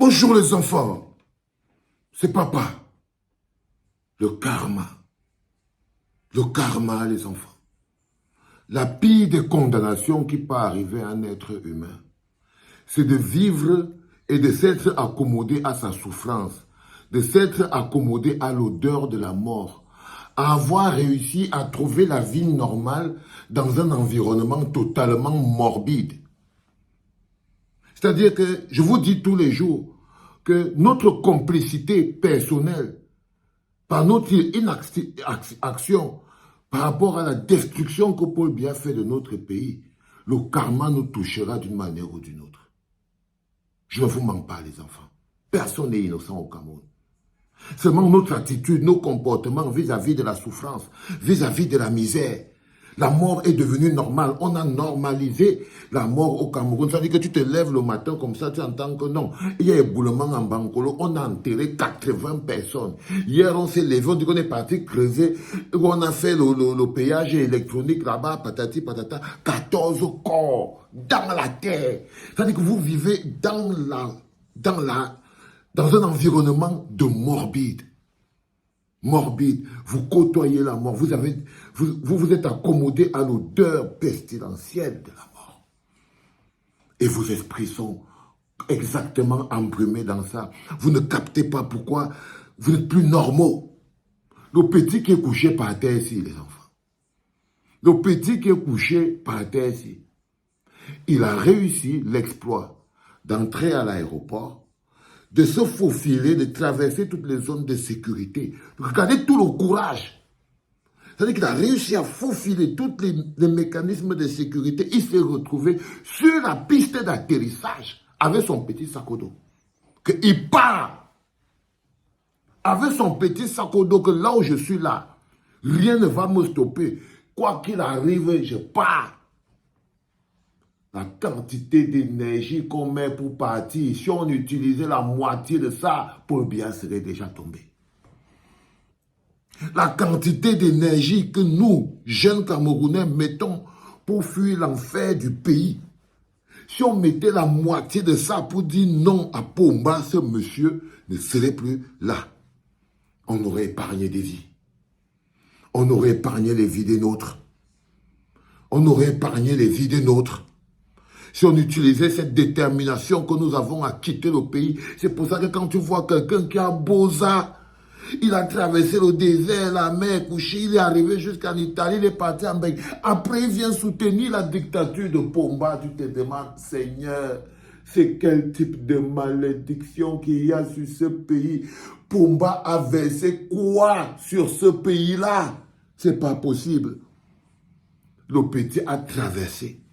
Bonjour les enfants, c'est papa. Le karma les enfants. La pire des condamnations qui peut arriver à un être humain, c'est de vivre et de s'être accommodé à sa souffrance, de s'être accommodé à l'odeur de la mort, à avoir réussi à trouver la vie normale dans un environnement totalement morbide. C'est-à-dire que je vous dis tous les jours que notre complicité personnelle, par notre inaction, par rapport à la destruction que Paul Biya fait de notre pays, le karma nous touchera d'une manière ou d'une autre. Je ne vous mens pas, les enfants. Personne n'est innocent au Cameroun. Seulement notre attitude, nos comportements vis-à-vis de la souffrance, vis-à-vis de la misère. La mort est devenue normale. On a normalisé la mort au Cameroun. Ça veut dire que tu te lèves le matin comme ça, tu entends que non. Il y a éboulement en Bankolo. On a enterré 80 personnes. Hier, on s'est levé, on dit qu'on est parti creuser. On a fait le péage électronique là-bas, patati patata. 14 corps dans la terre. Ça veut dire que vous vivez dans un environnement de morbide. Morbide, vous côtoyez la mort, vous êtes accommodé à l'odeur pestilentielle de la mort. Et vos esprits sont exactement embrumés dans ça. Vous ne captez pas pourquoi vous n'êtes plus normaux. Le petit qui est couché par terre ici, les enfants. Le petit qui est couché par terre ici. Il a réussi l'exploit d'entrer à l'aéroport, de se faufiler, de traverser toutes les zones de sécurité. Regardez tout le courage. C'est-à-dire qu'il a réussi à faufiler tous les mécanismes de sécurité. Il s'est retrouvé sur la piste d'atterrissage avec son petit sac à dos. Il part avec son petit sac à dos que là où je suis là, rien ne va me stopper. Quoi qu'il arrive, je pars. La quantité d'énergie qu'on met pour partir, si on utilisait la moitié de ça, Paul Biya serait déjà tombé. La quantité d'énergie que nous, jeunes Camerounais, mettons pour fuir l'enfer du pays, si on mettait la moitié de ça pour dire non à Pomba, ce monsieur ne serait plus là. On aurait épargné des vies. On aurait épargné les vies des nôtres. On aurait épargné les vies des nôtres. Si on utilisait cette détermination que nous avons à quitter le pays, c'est pour ça que quand tu vois quelqu'un qui a Boza, il a traversé le désert, la mer couchée, il est arrivé jusqu'en Italie, il est parti en Belgique. Après, il vient soutenir la dictature de Pomba. Tu te demandes, Seigneur, c'est quel type de malédiction qu'il y a sur ce pays? Pomba a versé quoi sur ce pays-là? C'est pas possible. Le petit a traversé.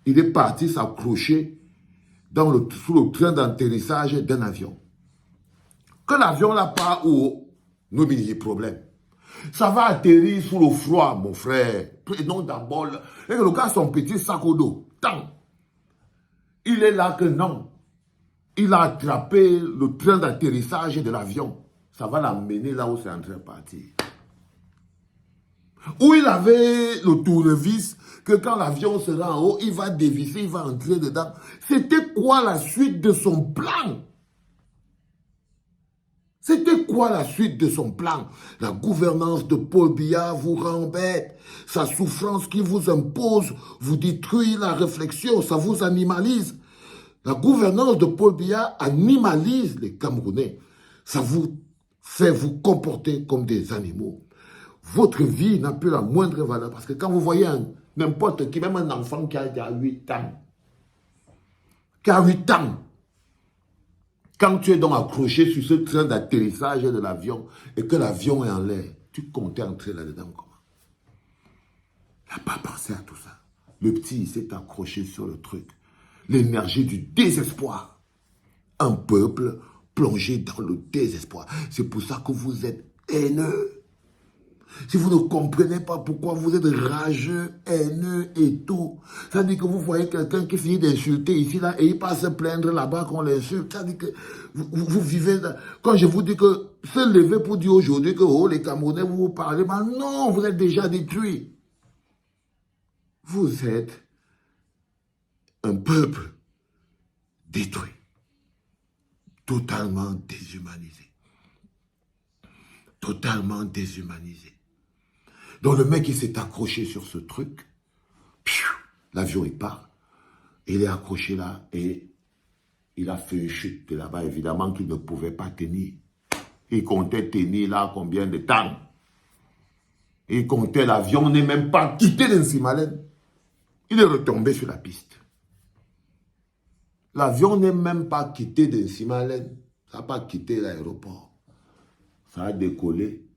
Il est parti s'accrocher sous le train d'atterrissage d'un avion. Que l'avion n'a pas haut, nous avons des problèmes. Ça va atterrir sous le froid, mon frère. Et non d'abord, et le gars a son petit sac au dos. Tant. Il est là que non. Il a attrapé le train d'atterrissage de l'avion. Ça va l'amener là où c'est en train de partir. Où il avait le tournevis, que quand l'avion sera en haut, il va dévisser, il va entrer dedans. C'était quoi la suite de son plan? C'était quoi la suite de son plan? La gouvernance de Paul Biya vous rend bête. Sa souffrance qui vous impose vous détruit la réflexion, ça vous animalise. La gouvernance de Paul Biya animalise les Camerounais. Ça vous fait vous comporter comme des animaux. Votre vie n'a plus la moindre valeur. Parce que quand vous voyez n'importe qui, même un enfant qui a 8 ans, quand tu es donc accroché sur ce train d'atterrissage de l'avion et que l'avion est en l'air, tu comptais entrer là-dedans comment? Il n'a pas pensé à tout ça. Le petit, il s'est accroché sur le truc. L'énergie du désespoir. Un peuple plongé dans le désespoir. C'est pour ça que vous êtes haineux. Si vous ne comprenez pas pourquoi vous êtes rageux, haineux et tout, ça dit que vous voyez quelqu'un qui finit d'insulter ici, là, et il passe se plaindre là-bas qu'on l'insulte. Ça dit que vous vivez... Quand je vous dis que se lever pour dire aujourd'hui que oh, les Camerounais, vous parlez, mais non, vous êtes déjà détruits. Vous êtes un peuple détruit. totalement déshumanisé. Totalement déshumanisé. Donc le mec, il s'est accroché sur ce truc. L'avion, il part. Il est accroché là et il a fait une chute de là-bas. Évidemment qu'il ne pouvait pas tenir. Il comptait tenir là combien de temps? Il comptait, l'avion n'est même pas quitté d'Insimalène. Il est retombé sur la piste. L'avion n'est même pas quitté d'Insimalène. Ça n'a pas quitté l'aéroport. Ça a décollé.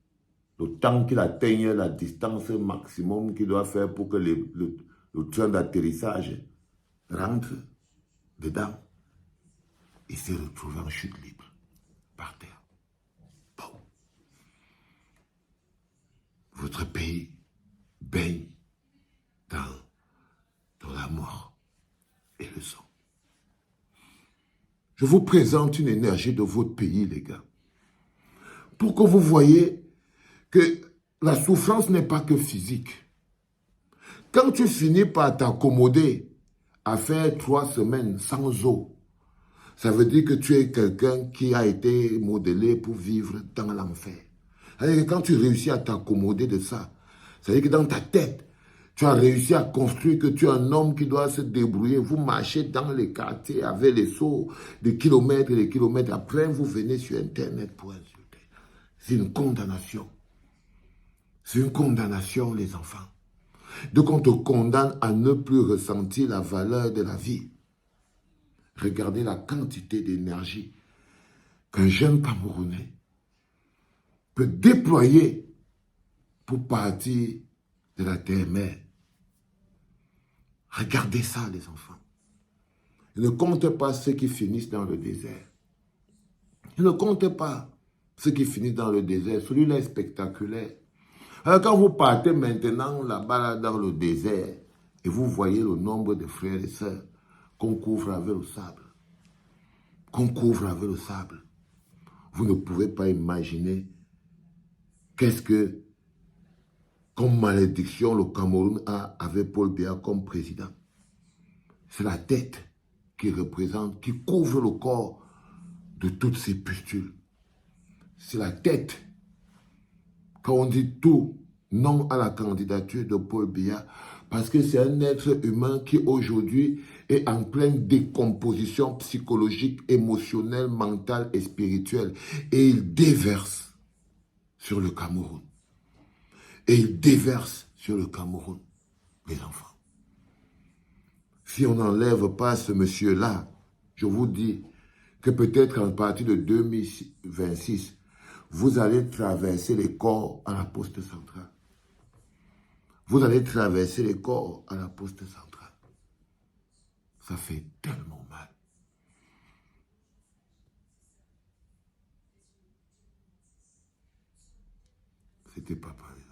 Le temps qu'il atteigne la distance maximum qu'il doit faire pour que le train d'atterrissage rentre dedans. Il s'est retrouvé en chute libre, par terre. Bon. Votre pays baigne dans la mort et le sang. Je vous présente une énergie de votre pays, les gars. Pour que vous voyez que la souffrance n'est pas que physique. Quand tu finis par t'accommoder à faire 3 semaines sans eau, ça veut dire que tu es quelqu'un qui a été modelé pour vivre dans l'enfer. C'est-à-dire que quand tu réussis à t'accommoder de ça, ça veut dire que dans ta tête, tu as réussi à construire que tu es un homme qui doit se débrouiller. Vous marchez dans les quartiers avec les sauts de kilomètres et des kilomètres. Après, vous venez sur Internet pour insulter. C'est une condamnation. C'est une condamnation, les enfants. Donc, on te condamne à ne plus ressentir la valeur de la vie. Regardez la quantité d'énergie qu'un jeune Camerounais peut déployer pour partir de la terre-mère. Regardez ça, les enfants. Il ne compte pas ceux qui finissent dans le désert. Il ne compte pas ceux qui finissent dans le désert. Celui-là est spectaculaire. Alors quand vous partez maintenant là-bas dans le désert et vous voyez le nombre de frères et sœurs qu'on couvre avec le sable, vous ne pouvez pas imaginer qu'est-ce que, comme malédiction, le Cameroun a avec Paul Biya comme président. C'est la tête qui représente, qui couvre le corps de toutes ces pustules. C'est la tête. Quand on dit tout non à la candidature de Paul Biya, parce que c'est un être humain qui aujourd'hui est en pleine décomposition psychologique, émotionnelle, mentale et spirituelle. Et il déverse sur le Cameroun. Et il déverse sur le Cameroun, les enfants. Si on n'enlève pas ce monsieur-là, je vous dis que peut-être à partir de 2026, vous allez traverser les corps à la poste centrale. Vous allez traverser les corps à la poste centrale. Ça fait tellement mal. C'était pas pareil.